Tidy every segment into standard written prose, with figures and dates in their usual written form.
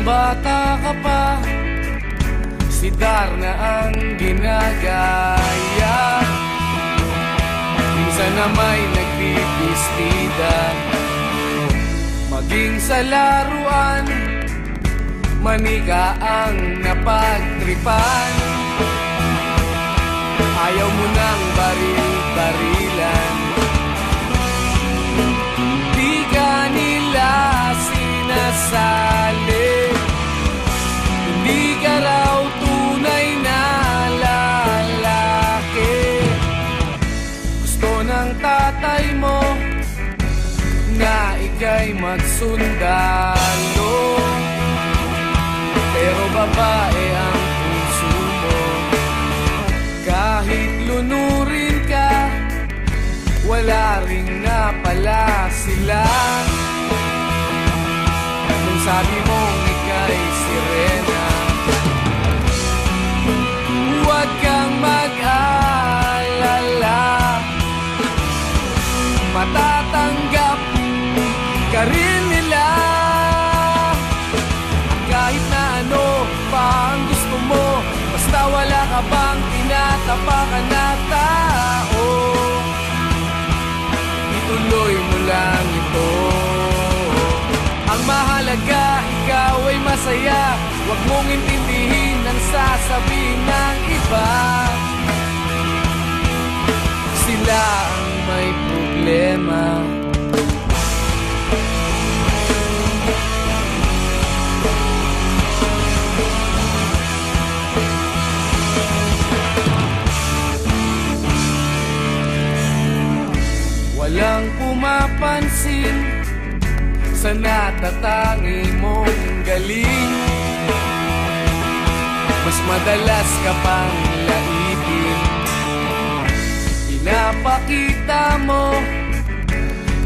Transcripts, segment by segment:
bata ka pa, si Darna ang ginagaya. Minsan na may nagpipistida, maging sa laruan, manika ang napagtripan. Ayaw mo nang baril-barilan, di ka nila sinasali. Hindi ka raw tunay na lalaki. Gusto ng tatay mo na ika'y magsundalo, pero babae ang puso mo. Kahit lunurin ka, wala ring napala sila. Nung sabi mong ika'y sirena, huwag kang mag-alala, matatanggap ka rin nila. Kahit na ano pa ang gusto mo, basta wala ka bang tinatapakan na tao, ituloy mo lang ito. Ang mahalaga, ikaw ay masaya. Huwag mong intindihin ang sasabihin ng iba. Sila ang may problema. Walang pumapansin sa natatangi mong galing. Mas madalas ka pang laipin. Pinapakita mo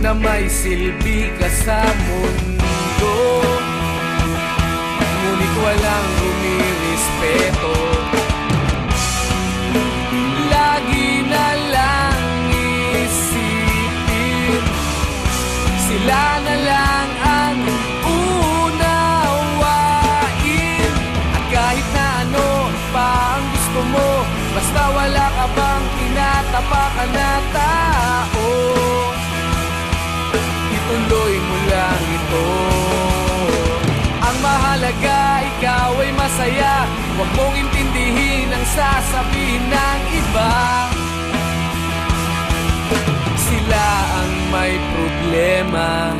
na may silbi ka sa mundo, ngunit walang rumirespeto. Lagi na lang isipin, sila na lang ang unawain. At kahit na ano pa ang gusto mo, basta wala ka bang tinatapakan na tao, ituloy mo lang ito. Ang mahalaga, ikaw ay masaya. Huwag mong intindihin ang sasabihin ng iba. Sila ang may problema.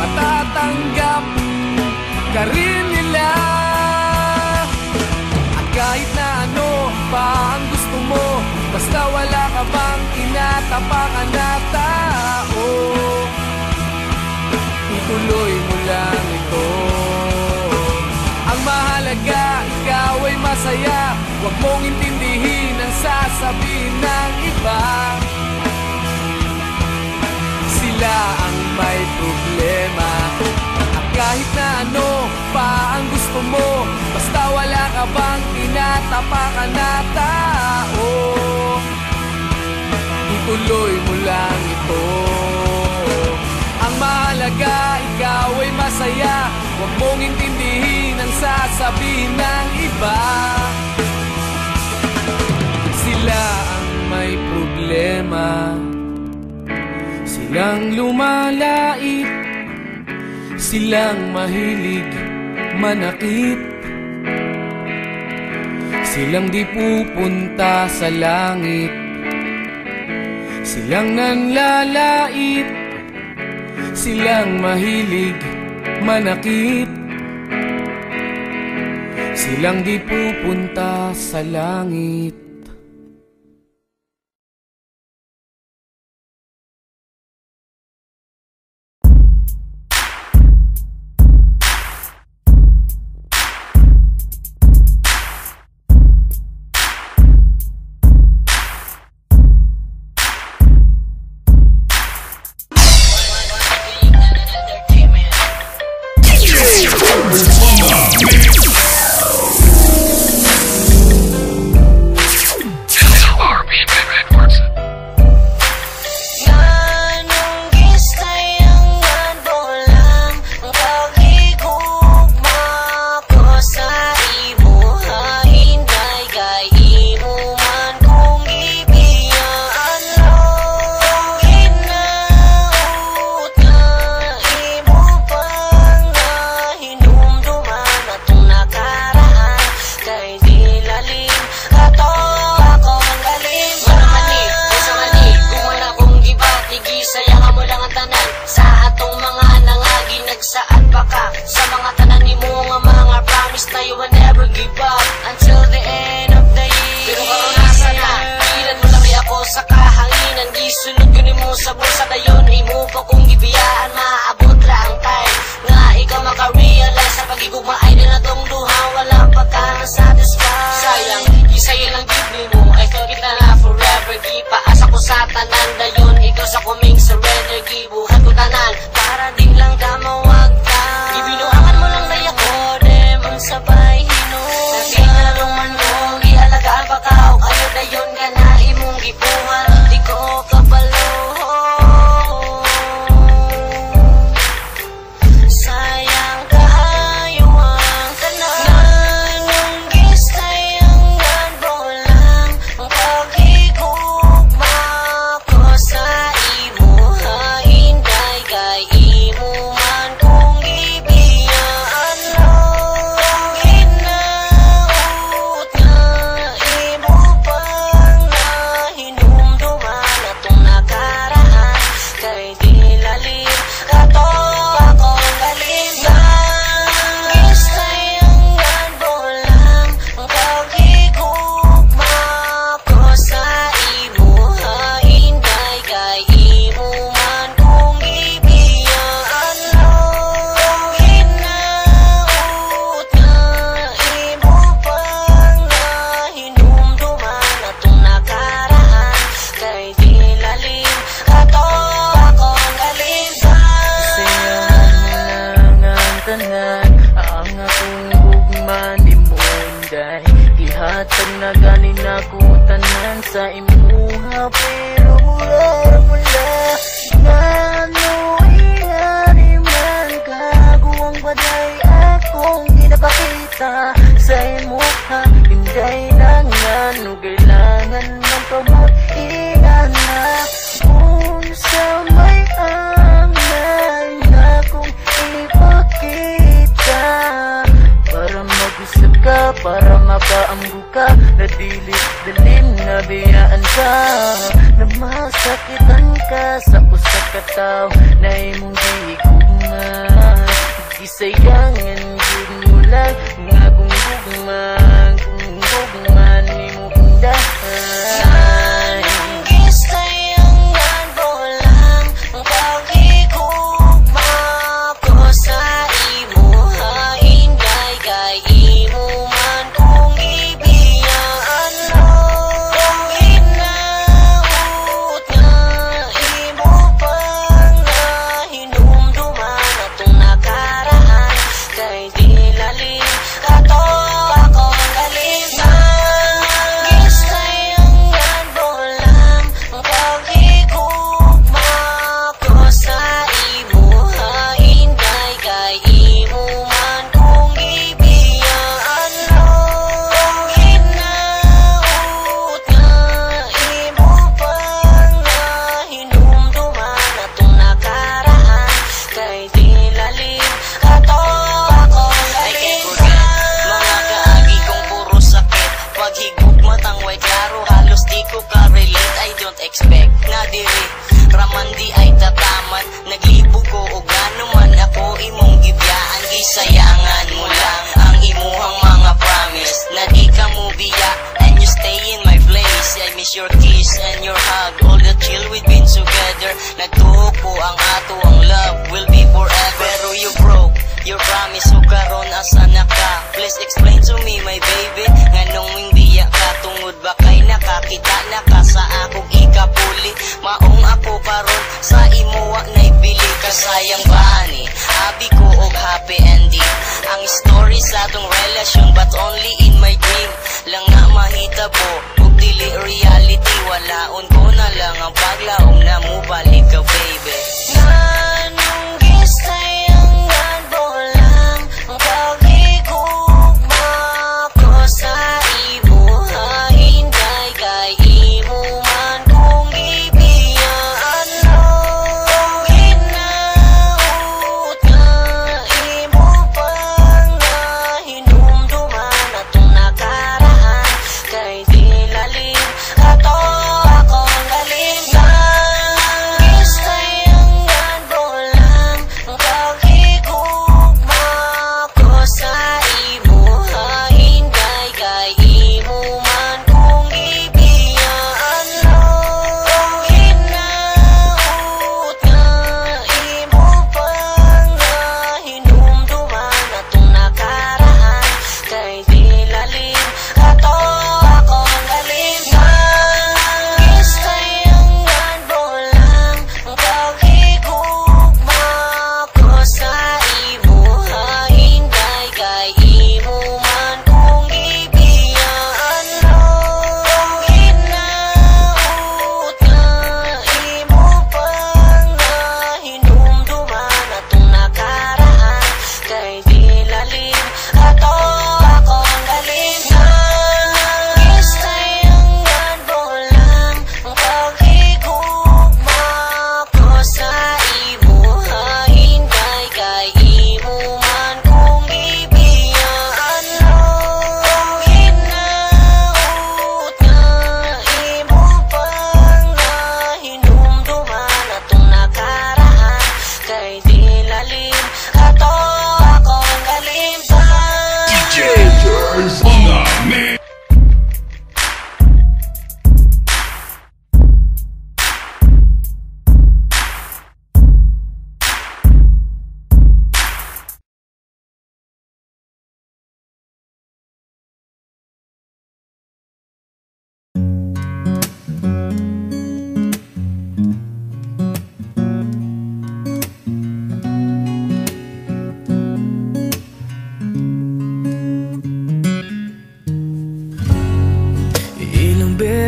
Matatanggap ka rin nila. At kahit na ano pa ang gusto mo, basta wala ka bang tinatapakan na tao, ituloy mo lang ito. Ang mahalaga, ikaw ay masaya. Huwag mong intindihin ang sasabihin ng iba. Sila ang may problema. At kahit na ano pa ang gusto mo, basta wala ka bang tinatapakan na tao, ituloy mo lang ito. Ang mahalaga, ikaw ay masaya. Huwag mong intindihin ang sasabihin ng iba. Sila ang may problema. Silang lumalait, silang mahilig manakit, silang di pupunta sa langit, silang nanlalait, silang mahilig manakit, silang di pupunta sa langit. nagsaad pa ka sa mga tanan ni mo nga mga promise na you will never give up until the end of the year. Pero karon nasa na, ilan mo laki ako sa kahanginan, gisunod ko ni mo sa bulsa dayon, imo pa kong gibiyaan, maaabot ra ang time nga ikaw maka-realize sa pagigugma ay din na tong duha, wala pa ka na-satisfied. Sayang, isayin lang gibli mo, I thought kita na forever, gipaasa ko sa tanan dayon, ikaw sa kuming surrender, gibuhat ko tanan para din lang ka mawag ka. Ibinuangan mo lang na ako, dem ang sabay hinuha. Naginalong man mo, gialagaan pa ka o kayo dayon ka na imong gibuhan, di ko kabalo. Sayang kaayo ang tanan, yung gisayangan mo lang ang paghigugma ko sa imo, hainday kay imo man kung gibiyaan lang. Hinaut nga imo pang nahinumduman atong nakaraan, kay di lalim kato akong galingan. Gisayangan mo lang ang paghigugma ko sa imo, hainday kay imo man kung gibiyaan lang. Hinaut nga imo pang nahinumduman atong nakaraan, kay di lalim kato akong galingan. Sayangan lang ang tanan, ang akong gugma ni Munday. Ihatag na ganin ako tanan sa imuha, pero mula ngano ihari man kaguwang baday akong ginapakita sa imuha. Hinday lang ngano kailangan ng pamut-ingan na kung sa may angay na kung ipakita, para mag-usap ka, para mapaamgo ka, na dilim na biyaan ka, na masakitan ka sa usak ka tao na imong gigugman. Gisayangan gud mo lang nga kung gugman imo undahan. Gisayangan mo lang ang paghigugma ko sa imo, hainday kay imo man kung gibiyaan lang. Hinaut nga imo pang nahinumduman atong nakaraan, kay di lalim kato akong galingan. Gisayangan mo lang ang paghigugma ko sa imo, hainday kay imo man kung gibiyaan lang. Hinaut nga imo pang nahinumduman atong nakaraan, kay di lalim kato akong galingan. Mga kaagi kong puro sakit, paghigugma tangway klaro, halos di ko ka-relate. I don't expect na diri raman di ay tataman, naglibog ko o gano man ako imong gibiyaan. Gisayangan mo lang ang imuhang mga promise, na di ka mo biya and you stay in my place. I miss your kiss and your hug, all the chill we've been together. Nagtuo ko ang ato ang love will be forever. Pero you broke your promise, so karon asa na ka? Please explain to me my baby, nganong biya ka tungod ba kay nakakita na ka sa akong ikapuli. Maong ako karon sa imuwa naibili ka, sayang ba ani abi ko og happy ending ang story sa atong relasyon, but only in my dream lang nga mahitabo ug dili reality. Walaon ko na lang ang paglaom na mo balik ka baby. Nganong gisayangan mo lang ang paghigugma ko sa imo, hainday kay imo man kung gibiyaan lang. Hinaut nga imo pang nahinumduman atong nakaraan, kay di lalim kato akong galingan.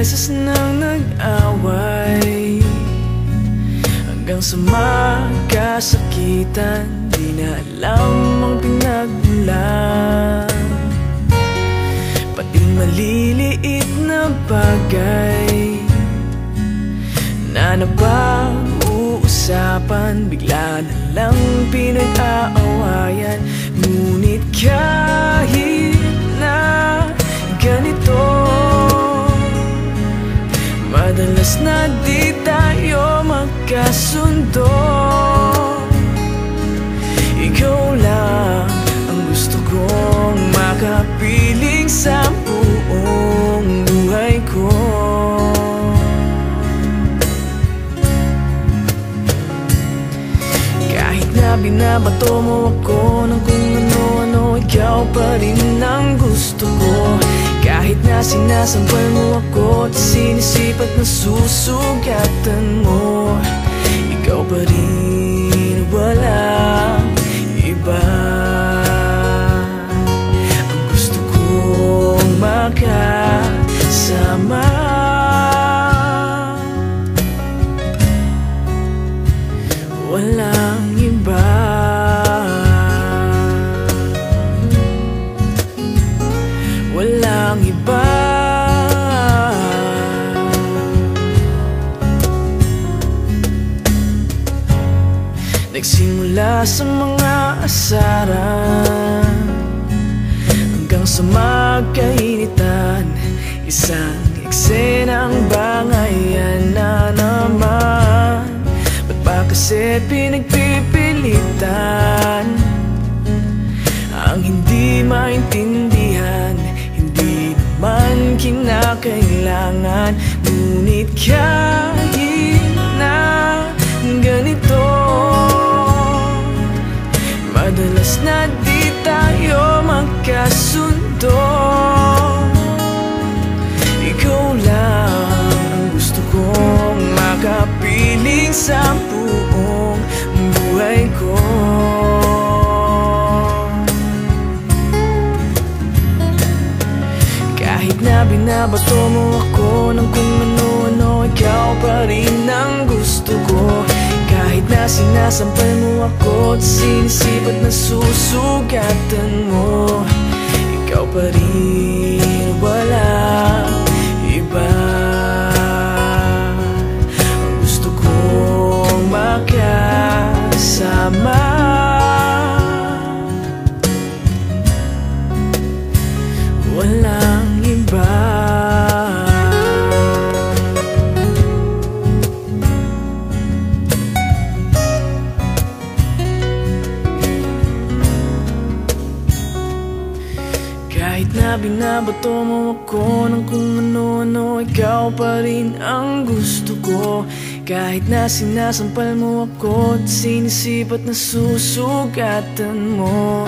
beses nang nag-away, hanggang sa magkasakitan, di na alam ang pinagmulan. Pati maliliit na bagay na napag-uusapan, bigla na lang pinag-aawayan. Ngunit kahit na ganito, madalas na di tayo magkasundo. Ikaw lang ang gusto kong makapiling sa buong buhay ko. Kahit na binabato mo ako ng kung ano-ano, ikaw pa rin ang gusto ko. Kahit na sinasampal mo ako at sinisipat na susugatan mo, ikaw pa rin, walang iba. Ang gusto kong makasama, walang iba. Walang iba. Nagsimula sa mga asaran hanggang sa magkainitan, isang eksenang bangayan na naman. Ba't ba kasi pinagpipilitan ang hindi maintindihan? Hindi naman kinakailangan. Ngunit kahit na ganito, madalas na di tayo magkasundo. Ikaw lang ang gusto kong makapiling sa buong buhay ko. Kahit na binabato mo ako ng kung ano-ano, ikaw pa rin ang gusto ko. Kahit na sinasampal mo ako at sinisipat na susugatan mo, ikaw pa rin, walang iba. Ang gusto kong makasama, walang iba. Kahit na binabato mo ako ng kung ano-ano, ikaw pa rin ang gusto ko. Kahit na sinasampal mo ako at sinisipat na susugatan mo,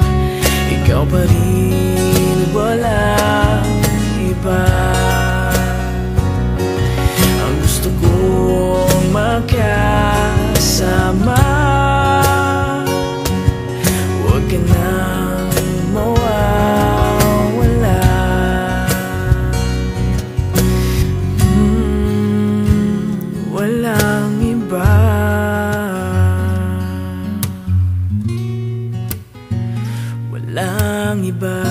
ikaw pa rin, walang iba. Ang gusto kong makasama, huwag ka nang mawawala. Walang iba. Walang iba.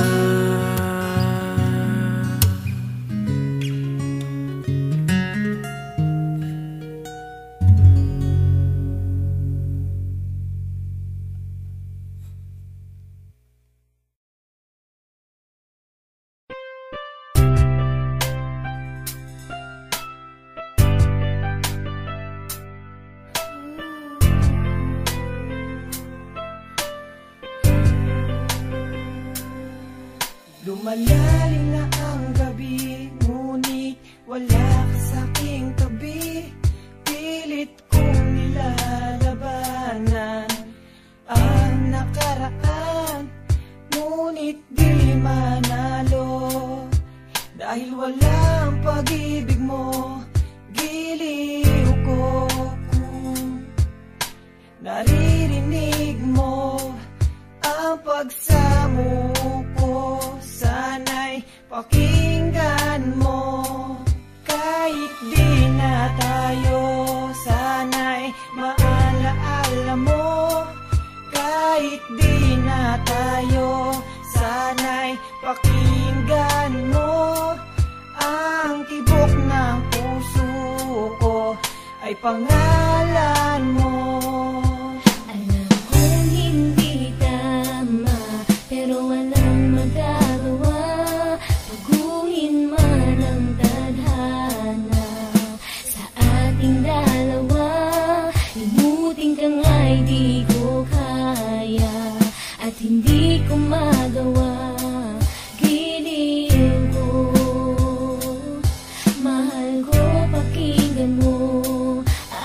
Lumalalim na ang gabi, ngunit wala ka sa'king tabi. Pilit kong nilalabanan ang nakaraan, ngunit di manalo. Dahil walang pag-ibig mo, giliw ko kung naririnig mo ang pagsamo ko. Sana'y pakinggan mo. di na tayo. Sana'y pakinggan mo ang tibok ng puso ko ay pangalan mo. Alam kong hindi tama, pero walang magagawa. Baguhin man ang tadhana sa ating dalawa. Limutin ka nga'y di ko kaya at hindi ko magawa. Giliw ko, mahal ko, pakinggan mo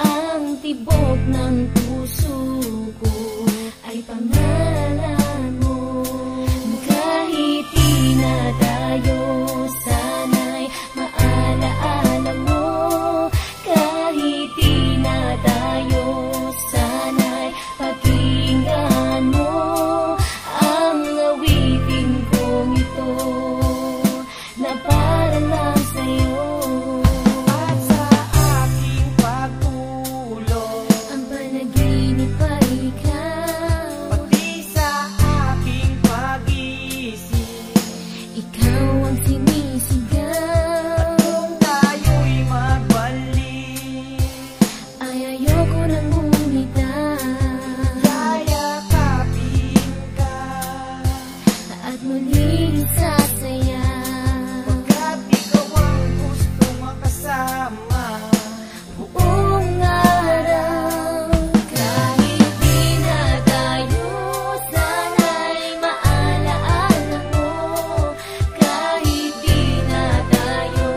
ang tibok ng puso ko ay pangalan mo. Kahit di na tayo, sana'y maalaala mo. Kahit di na tayo, sana'y pakinggan mo ang awitin kong ito na para lang sa'yo. At sa aking pagtulog, Ang panaginip ay ikaw, pati sa aking pag-isip, ikaw ang sinisigaw. kung tayo'y magbalik, Ay ayoko nang bumitaw yayakapin ka. at muling sasaya. Pagkat ikaw ang gusto makasama, Buong araw, kahit di na tayo, sana'y maalaala mo. Kahit di na tayo,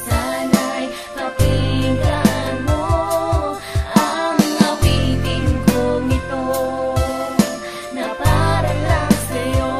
sana'y pakinggan mo ang awitin kong ito na para lang sa'yo.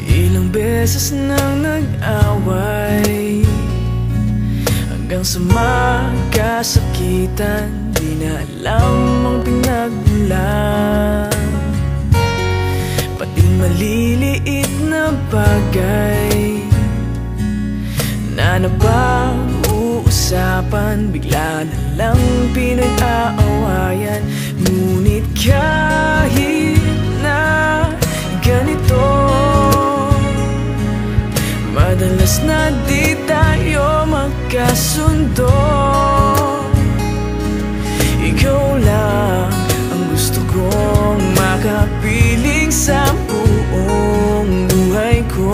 Ilang beses nang nag-away hanggang sa magkasakitan, di na alam ang pinagmulan. Pati maliliit na bagay na napag-uusapan, bigla na lang pinag-aawayan. Ngunit kahit na ganito, madalas na di tayo magkasundo. Ikaw lang ang gusto kong makapiling sa buong buhay ko.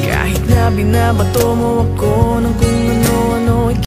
Kahit na binabato mo ako ng kung ano